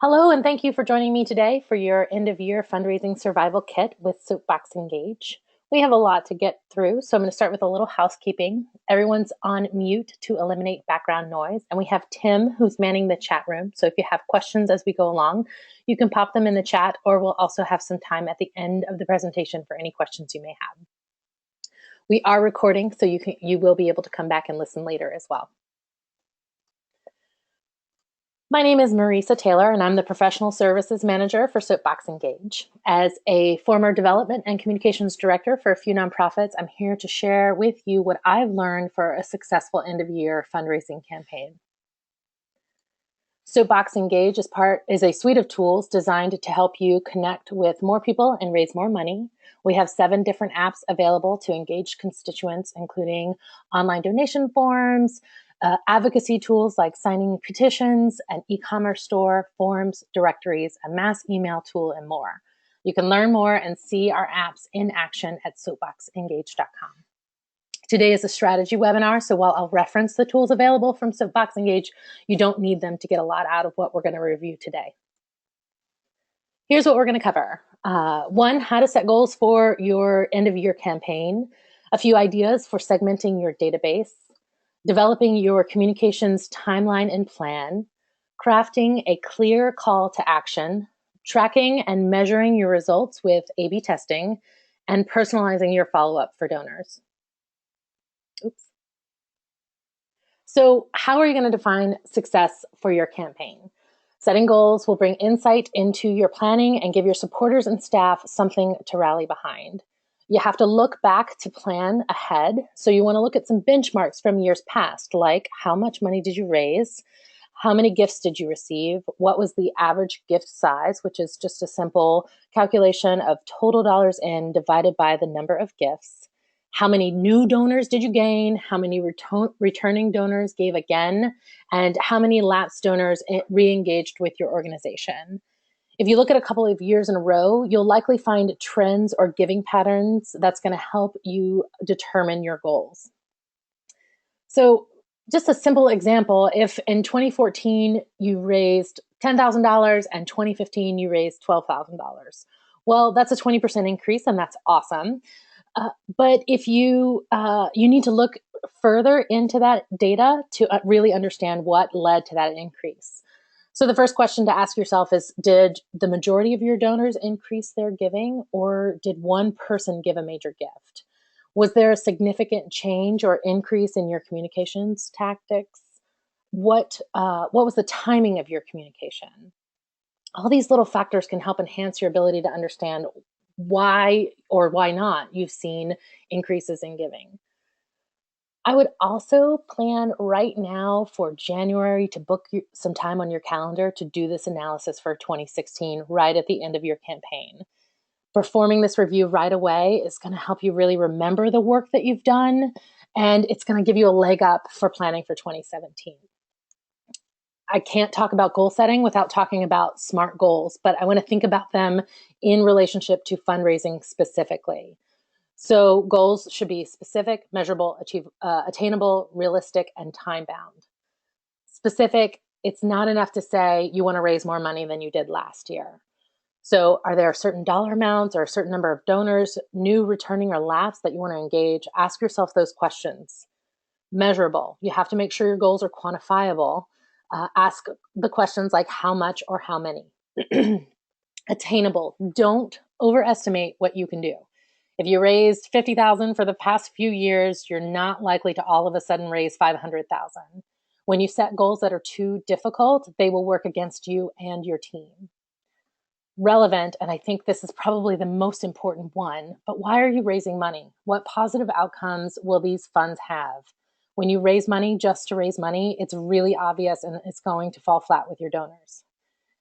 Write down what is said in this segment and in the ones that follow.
Hello, and thank you for joining me today for your end-of-year fundraising survival kit with Soapbox Engage. We have a lot to get through, so I'm going to start with a little housekeeping. Everyone's on mute to eliminate background noise, and we have Tim who's manning the chat room. So if you have questions as we go along, you can pop them in the chat, or we'll also have some time at the end of the presentation for any questions you may have. We are recording, so you will be able to come back and listen later as well. My name is Marissa Taylor, and I'm the Professional Services Manager for Soapbox Engage. As a former development and communications director for a few nonprofits, I'm here to share with you what I've learned for a successful end-of-year fundraising campaign. Soapbox Engage is a suite of tools designed to help you connect with more people and raise more money. We have 7 different apps available to engage constituents, including online donation forms, advocacy tools like signing petitions, an e-commerce store, forms, directories, a mass email tool, and more. You can learn more and see our apps in action at soapboxengage.com. Today is a strategy webinar, so while I'll reference the tools available from Soapbox Engage, you don't need them to get a lot out of what we're going to review today. Here's what we're going to cover. 1, how to set goals for your end-of-year campaign, a few ideas for segmenting your database, developing your communications timeline and plan, crafting a clear call to action, tracking and measuring your results with A/B testing, and personalizing your follow-up for donors. Oops. So how are you going to define success for your campaign? Setting goals will bring insight into your planning and give your supporters and staff something to rally behind. You have to look back to plan ahead. So you want to look at some benchmarks from years past, like how much money did you raise? How many gifts did you receive? What was the average gift size, which is just a simple calculation of total dollars in divided by the number of gifts? How many new donors did you gain? How many returning donors gave again? And how many lapsed donors re-engaged with your organization? If you look at a couple of years in a row, you'll likely find trends or giving patterns that's going to help you determine your goals. So just a simple example, if in 2014 you raised $10,000 and 2015 you raised $12,000, well, that's a 20% increase, and that's awesome. But if you need to look further into that data to really understand what led to that increase. So the first question to ask yourself is, did the majority of your donors increase their giving, or did one person give a major gift? Was there a significant change or increase in your communications tactics? What was the timing of your communication? All these little factors can help enhance your ability to understand why or why not you've seen increases in giving. I would also plan right now for January to book some time on your calendar to do this analysis for 2016 right at the end of your campaign. Performing this review right away is going to help you really remember the work that you've done, and it's going to give you a leg up for planning for 2017. I can't talk about goal setting without talking about SMART goals, but I want to think about them in relationship to fundraising specifically. So goals should be specific, measurable, attainable, realistic, and time-bound. Specific, it's not enough to say you want to raise more money than you did last year. So are there certain dollar amounts or a certain number of donors, new, returning, or lapsed that you want to engage? Ask yourself those questions. Measurable, you have to make sure your goals are quantifiable. Ask the questions like how much or how many. Attainable, don't overestimate what you can do. If you raised $50,000 for the past few years, you're not likely to all of a sudden raise $500,000. When you set goals that are too difficult, they will work against you and your team. Relevant, and I think this is probably the most important one, but why are you raising money? What positive outcomes will these funds have? When you raise money just to raise money, it's really obvious and it's going to fall flat with your donors.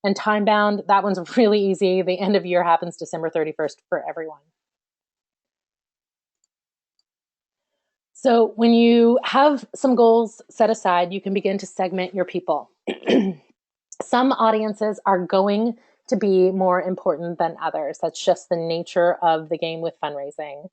And time bound, that one's really easy. The end of year happens December 31st for everyone. So when you have some goals set aside, you can begin to segment your people. Some audiences are going to be more important than others. That's just the nature of the game with fundraising.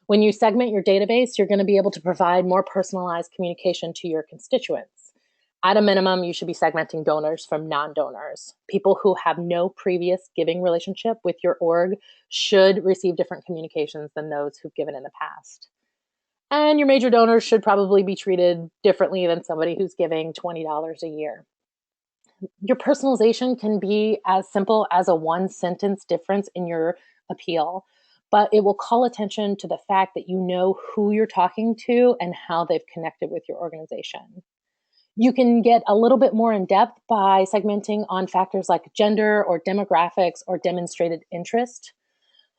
When you segment your database, you're going to be able to provide more personalized communication to your constituents. At a minimum, you should be segmenting donors from non-donors. People who have no previous giving relationship with your org should receive different communications than those who've given in the past. And your major donors should probably be treated differently than somebody who's giving $20 a year. Your personalization can be as simple as a one sentence difference in your appeal, but it will call attention to the fact that you know who you're talking to and how they've connected with your organization. You can get a little bit more in depth by segmenting on factors like gender or demographics or demonstrated interest.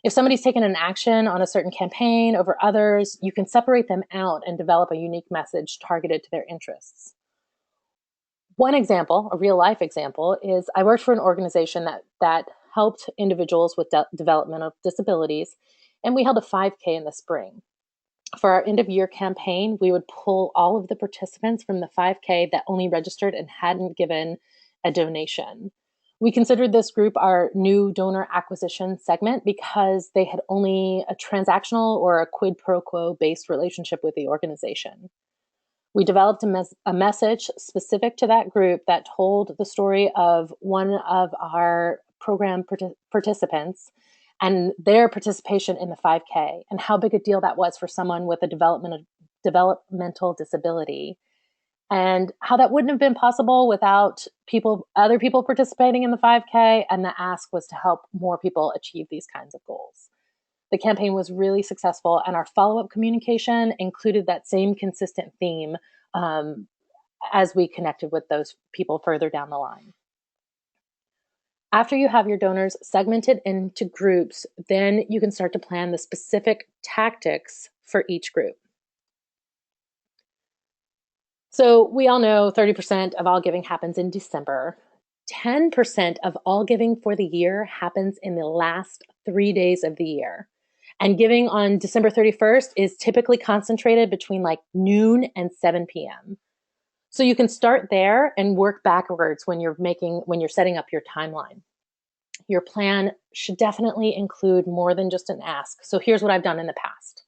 If somebody's taken an action on a certain campaign over others, you can separate them out and develop a unique message targeted to their interests. One example, a real life example, is I worked for an organization that helped individuals with developmental disabilities, and we held a 5K in the spring. For our end of year campaign, we would pull all of the participants from the 5K that only registered and hadn't given a donation. We considered this group our new donor acquisition segment because they had only a transactional or a quid pro quo based relationship with the organization. We developed a message specific to that group that told the story of one of our program participants and their participation in the 5K and how big a deal that was for someone with a developmental disability, and how that wouldn't have been possible without other people participating in the 5K. And the ask was to help more people achieve these kinds of goals. The campaign was really successful, and our follow-up communication included that same consistent theme as we connected with those people further down the line. After you have your donors segmented into groups, then you can start to plan the specific tactics for each group. So we all know 30% of all giving happens in December. 10% of all giving for the year happens in the last 3 days of the year. And giving on December 31st is typically concentrated between like noon and 7 p.m. So you can start there and work backwards when you're setting up your timeline. Your plan should definitely include more than just an ask. So here's what I've done in the past.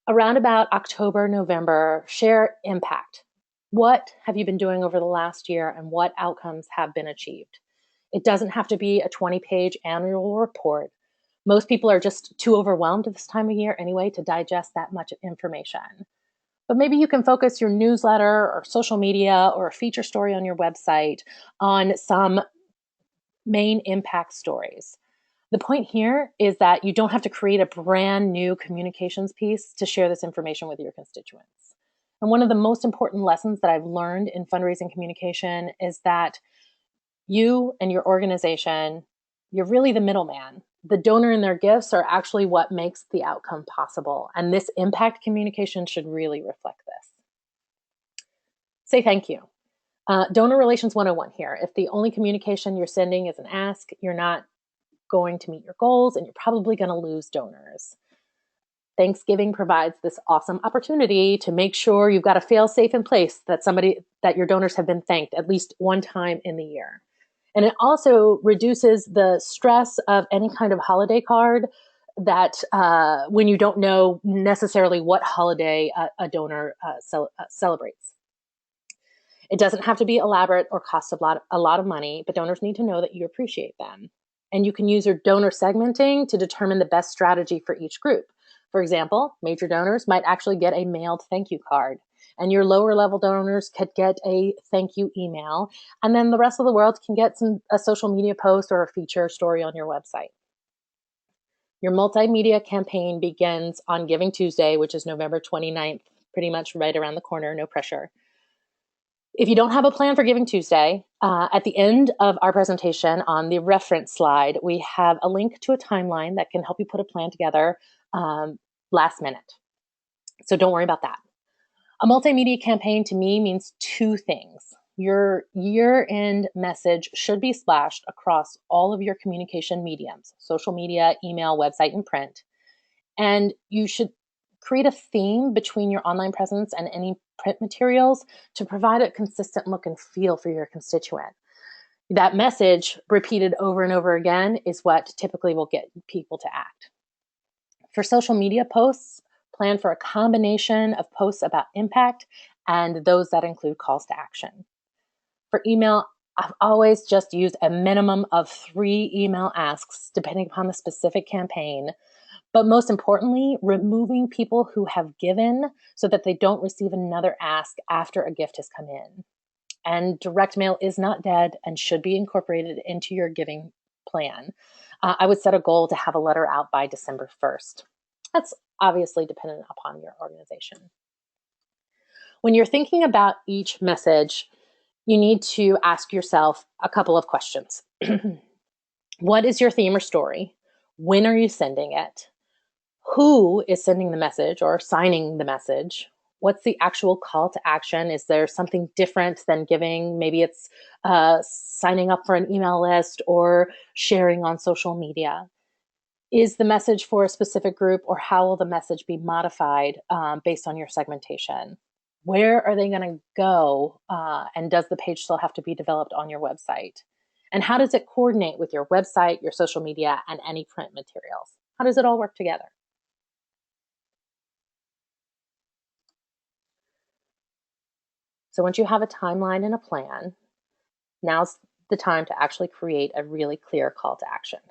Around about October, November, share impact. What have you been doing over the last year and what outcomes have been achieved? It doesn't have to be a 20-page annual report. Most people are just too overwhelmed at this time of year anyway to digest that much information. But maybe you can focus your newsletter or social media or a feature story on your website on some main impact stories. The point here is that you don't have to create a brand new communications piece to share this information with your constituents. And one of the most important lessons that I've learned in fundraising communication is that you and your organization, you're really the middleman. The donor and their gifts are actually what makes the outcome possible. And this impact communication should really reflect this. Say thank you. Donor Relations 101 here. If the only communication you're sending is an ask, you're not going to meet your goals and you're probably going to lose donors. Thanksgiving provides this awesome opportunity to make sure you've got a fail-safe in place that your donors have been thanked at least one time in the year. And it also reduces the stress of any kind of holiday card that when you don't know necessarily what holiday a donor celebrates. It doesn't have to be elaborate or cost a lot of money, but donors need to know that you appreciate them. And you can use your donor segmenting to determine the best strategy for each group. For example, major donors might actually get a mailed thank you card, and your lower level donors could get a thank you email, and then the rest of the world can get a social media post or a feature story on your website. Your multimedia campaign begins on Giving Tuesday, which is November 29th, pretty much right around the corner, no pressure. If you don't have a plan for Giving Tuesday, at the end of our presentation on the reference slide, we have a link to a timeline that can help you put a plan together last minute. So don't worry about that. A multimedia campaign to me means two things. Your year-end message should be splashed across all of your communication mediums, social media, email, website, and print. And you should create a theme between your online presence and any print materials to provide a consistent look and feel for your constituent. That message repeated over and over again is what typically will get people to act. For social media posts, plan for a combination of posts about impact and those that include calls to action. For email, I've always just used a minimum of 3 email asks, depending upon the specific campaign. But most importantly, removing people who have given so that they don't receive another ask after a gift has come in. And direct mail is not dead and should be incorporated into your giving plan. I would set a goal to have a letter out by December 1st. That's obviously dependent upon your organization. When you're thinking about each message, you need to ask yourself a couple of questions. What is your theme or story? When are you sending it? Who is sending the message or signing the message? What's the actual call to action? Is there something different than giving? Maybe it's signing up for an email list or sharing on social media. Is the message for a specific group, or how will the message be modified based on your segmentation? Where are they going to go? And does the page still have to be developed on your website? And how does it coordinate with your website, your social media, and any print materials? How does it all work together? So once you have a timeline and a plan, now's the time to actually create a really clear call to action.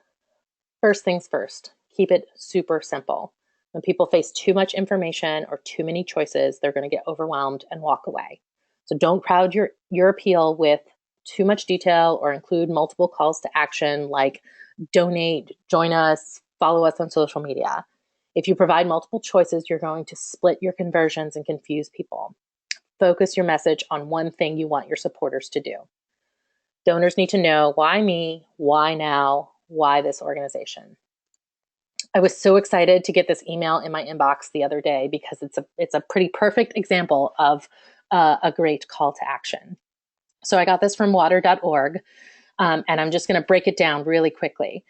First things first, keep it super simple. When people face too much information or too many choices, they're going to get overwhelmed and walk away. So don't crowd your appeal with too much detail or include multiple calls to action like donate, join us, follow us on social media. If you provide multiple choices, you're going to split your conversions and confuse people. Focus your message on one thing you want your supporters to do. Donors need to know why me, why now, why this organization. I was so excited to get this email in my inbox the other day because it's a pretty perfect example of a great call to action. So I got this from water.org, and I'm just going to break it down really quickly.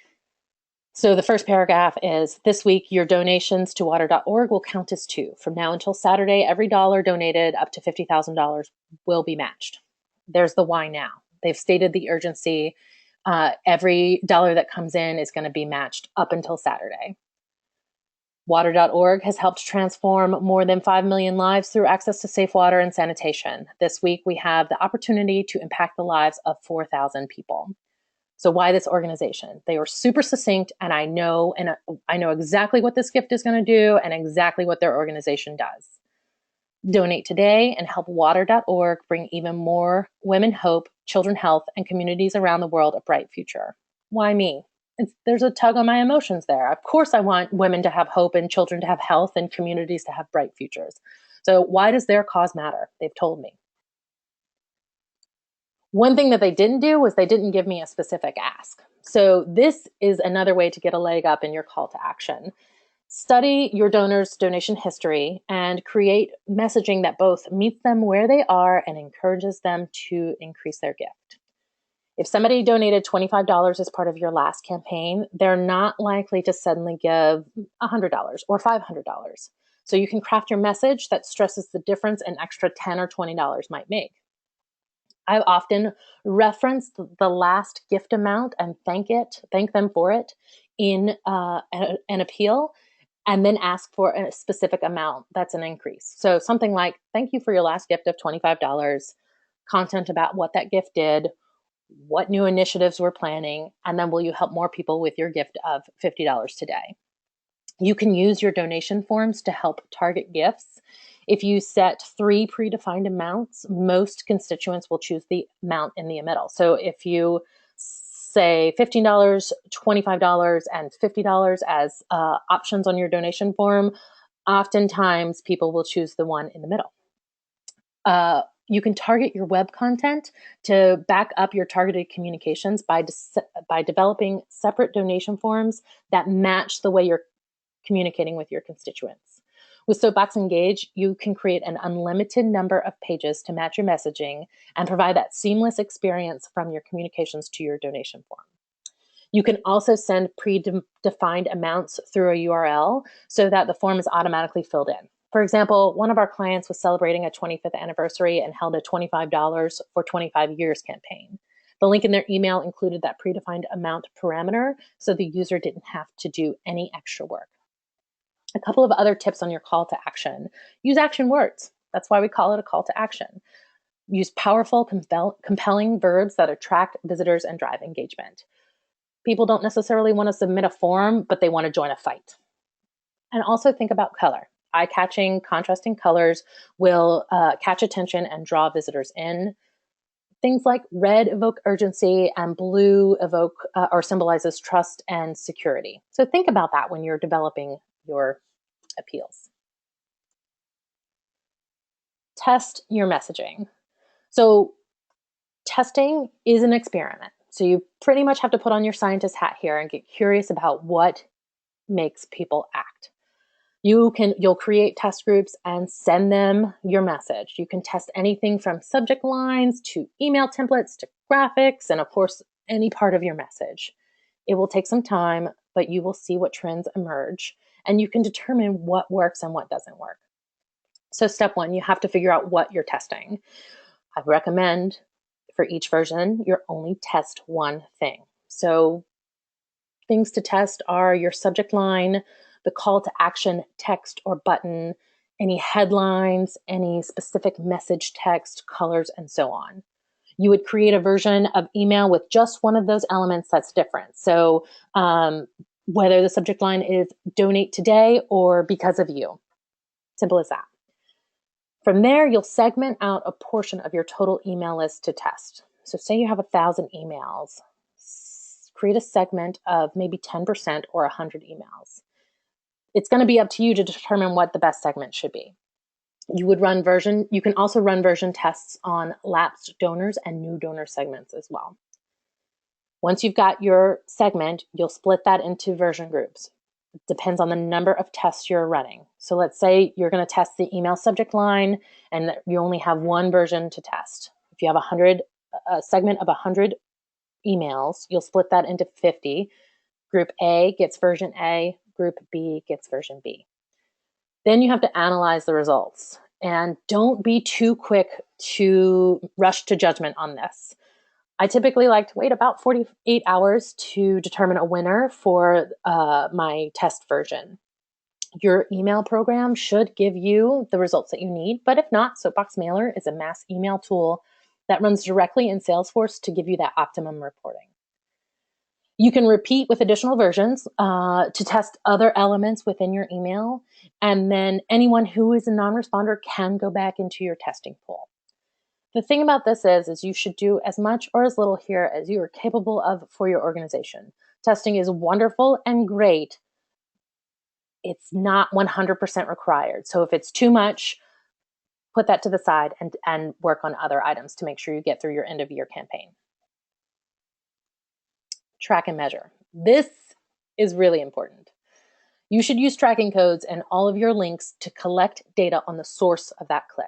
So the first paragraph is, this week, your donations to water.org will count as 2. From now until Saturday, every dollar donated up to $50,000 will be matched. There's the why now. They've stated the urgency. Every dollar that comes in is going to be matched up until Saturday. Water.org has helped transform more than 5 million lives through access to safe water and sanitation. This week, we have the opportunity to impact the lives of 4,000 people. So why this organization? They were super succinct, and I know exactly what this gift is going to do and exactly what their organization does. Donate today and help water.org bring even more women hope, children health, and communities around the world a bright future. Why me? There's a tug on my emotions there. Of course, I want women to have hope and children to have health and communities to have bright futures. So why does their cause matter? They've told me. One thing that they didn't do was they didn't give me a specific ask. So this is another way to get a leg up in your call to action. Study your donors' donation history and create messaging that both meets them where they are and encourages them to increase their gift. If somebody donated $25 as part of your last campaign, they're not likely to suddenly give $100 or $500. So you can craft your message that stresses the difference an extra $10 or $20 might make. I've often referenced the last gift amount and thank them for it in an appeal, and then ask for a specific amount that's an increase. So something like, thank you for your last gift of $25, content about what that gift did, what new initiatives we're planning, and then will you help more people with your gift of $50 today? You can use your donation forms to help target gifts. If you set 3 predefined amounts, most constituents will choose the amount in the middle. So if you say $15, $25, and $50 as options on your donation form, oftentimes people will choose the one in the middle. You can target your web content to back up your targeted communications by developing separate donation forms that match the way you're communicating with your constituents. With Soapbox Engage, you can create an unlimited number of pages to match your messaging and provide that seamless experience from your communications to your donation form. You can also send predefined amounts through a URL so that the form is automatically filled in. For example, one of our clients was celebrating a 25th anniversary and held a $25 for 25 years campaign. The link in their email included that predefined amount parameter, so the user didn't have to do any extra work. A couple of other tips on your call to action. Use action words. That's why we call it a call to action. Use powerful, compelling verbs that attract visitors and drive engagement. People don't necessarily want to submit a form, but they want to join a fight. And also think about color. Eye-catching, contrasting colors will catch attention and draw visitors in. Things like red evoke urgency and blue evoke or symbolizes trust and security. So think about that when you're developing your appeals. Test your messaging. So testing is an experiment. So you pretty much have to put on your scientist hat here and get curious about what makes people act. You'll create test groups and send them your message. You can test anything from subject lines to email templates to graphics and of course any part of your message. It will take some time, but you will see what trends emerge and you can determine what works and what doesn't work. So step one, you have to figure out what you're testing. I recommend for each version, you only test one thing. So things to test are your subject line, the call to action text or button, any headlines, any specific message text, colors, and so on. You would create a version of email with just one of those elements that's different. So whether the subject line is donate today or because of you. Simple as that. From there, you'll segment out a portion of your total email list to test. So say you have 1,000 emails. Create a segment of maybe 10% or 100 emails. It's going to be up to you to determine what the best segment should be. You can also run version tests on lapsed donors and new donor segments as well. Once you've got your segment, you'll split that into version groups. It depends on the number of tests you're running. So let's say you're going to test the email subject line and you only have one version to test. If you have a segment of 100 emails, you'll split that into 50. Group A gets version A, Group B gets version B. Then you have to analyze the results. And don't be too quick to rush to judgment on this. I typically like to wait about 48 hours to determine a winner for my test version. Your email program should give you the results that you need, but if not, Soapbox Mailer is a mass email tool that runs directly in Salesforce to give you that optimum reporting. You can repeat with additional versions to test other elements within your email, and then anyone who is a non-responder can go back into your testing pool. The thing about this is you should do as much or as little here as you are capable of for your organization. Testing is wonderful and great. It's not 100% required. So if it's too much, put that to the side and work on other items to make sure you get through your end of year campaign. Track and measure. This is really important. You should use tracking codes and all of your links to collect data on the source of that click.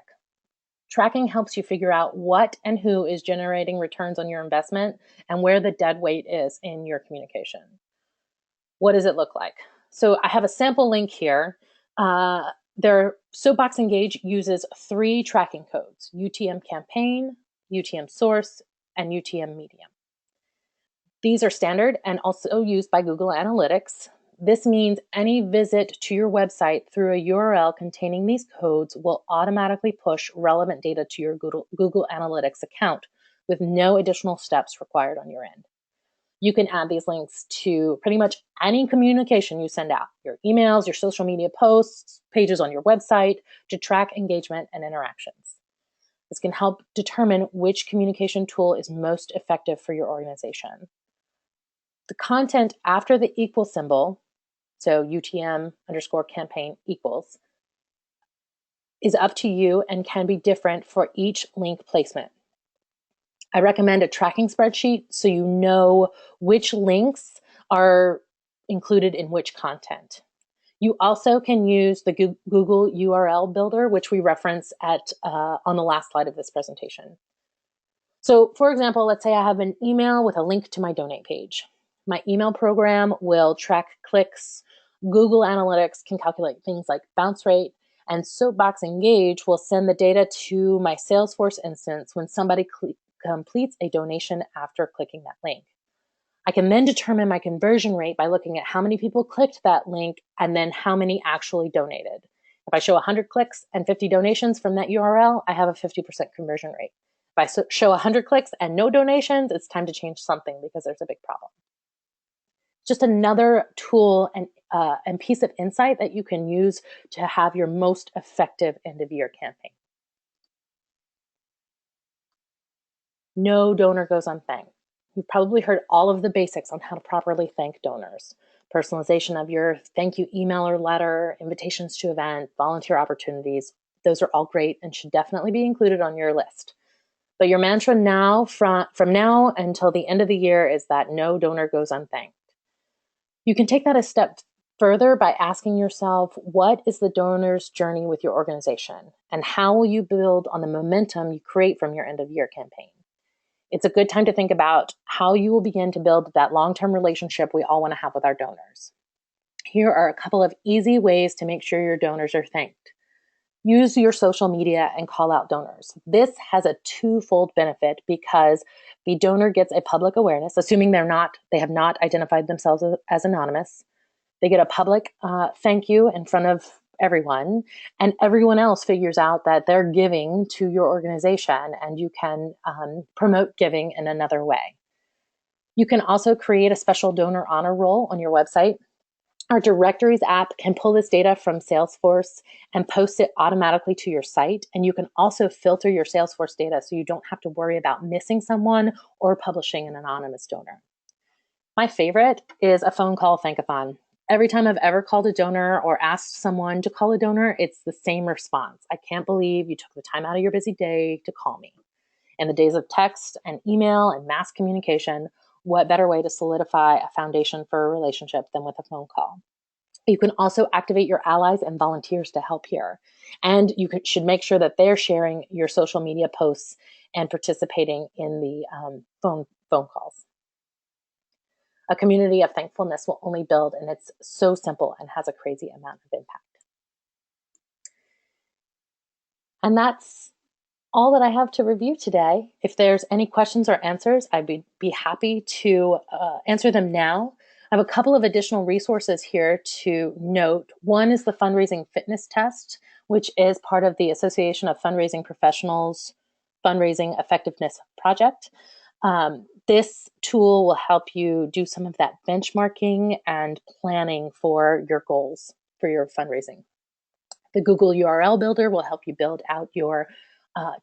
Tracking helps you figure out what and who is generating returns on your investment and where the dead weight is in your communication. What does it look like? So I have a sample link here. Soapbox Engage uses 3 tracking codes: UTM campaign, UTM source, and UTM medium. These are standard and also used by Google Analytics. This means any visit to your website through a URL containing these codes will automatically push relevant data to your Google Analytics account with no additional steps required on your end. You can add these links to pretty much any communication you send out, your emails, your social media posts, pages on your website, to track engagement and interactions. This can help determine which communication tool is most effective for your organization. The content after the equal symbol, so UTM_campaign equals, is up to you and can be different for each link placement. I recommend a tracking spreadsheet so you know which links are included in which content. You also can use the Google URL Builder, which we reference on the last slide of this presentation. So for example, let's say I have an email with a link to my donate page. My email program will track clicks. Google Analytics can calculate things like bounce rate, and Soapbox Engage will send the data to my Salesforce instance when somebody completes a donation after clicking that link. I can then determine my conversion rate by looking at how many people clicked that link and then how many actually donated. If I show 100 clicks and 50 donations from that URL, I have a 50% conversion rate. If I show 100 clicks and no donations, it's time to change something because there's a big problem. Just another tool and piece of insight that you can use to have your most effective end of year campaign. No donor goes unthanked. You've probably heard all of the basics on how to properly thank donors. Personalization of your thank you email or letter, invitations to event, volunteer opportunities. Those are all great and should definitely be included on your list. But your mantra now, from now until the end of the year, is that no donor goes unthanked. You can take that a step further by asking yourself, what is the donor's journey with your organization? And how will you build on the momentum you create from your end of year campaign? It's a good time to think about how you will begin to build that long-term relationship we all want to have with our donors. Here are a couple of easy ways to make sure your donors are thanked. Use your social media and call out donors. This has a twofold benefit because the donor gets a public awareness, assuming they have not identified themselves as anonymous. They get a public thank you in front of everyone, and everyone else figures out that they're giving to your organization, and you can promote giving in another way. You can also create a special donor honor roll on your website. Our directories app can pull this data from Salesforce and post it automatically to your site. And you can also filter your Salesforce data so you don't have to worry about missing someone or publishing an anonymous donor. My favorite is a phone call thankathon. Every time I've ever called a donor or asked someone to call a donor, it's the same response. I can't believe you took the time out of your busy day to call me. In the days of text and email and mass communication, what better way to solidify a foundation for a relationship than with a phone call? You can also activate your allies and volunteers to help here. And you should make sure that they're sharing your social media posts and participating in the phone calls. A community of thankfulness will only build, and it's so simple and has a crazy amount of impact. And that's all that I have to review today. If there's any questions or answers, I'd be happy to answer them now. I have a couple of additional resources here to note. One is the fundraising fitness test, which is part of the Association of Fundraising Professionals Fundraising Effectiveness Project. This tool will help you do some of that benchmarking and planning for your goals for your fundraising. The Google URL Builder will help you build out your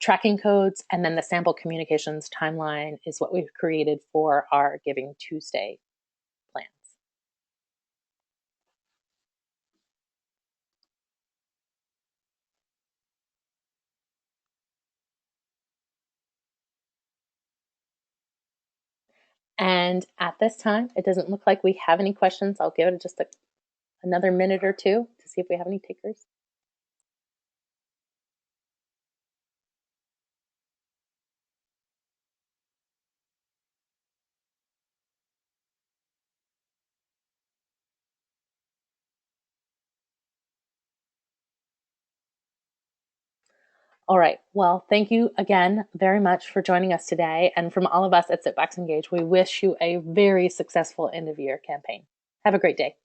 tracking codes, and then the sample communications timeline is what we've created for our Giving Tuesday plans. And at this time, it doesn't look like we have any questions. I'll give it just another minute or two to see if we have any takers. All right. Well, thank you again very much for joining us today. And from all of us at Sit Wax Engage, we wish you a very successful end of year campaign. Have a great day.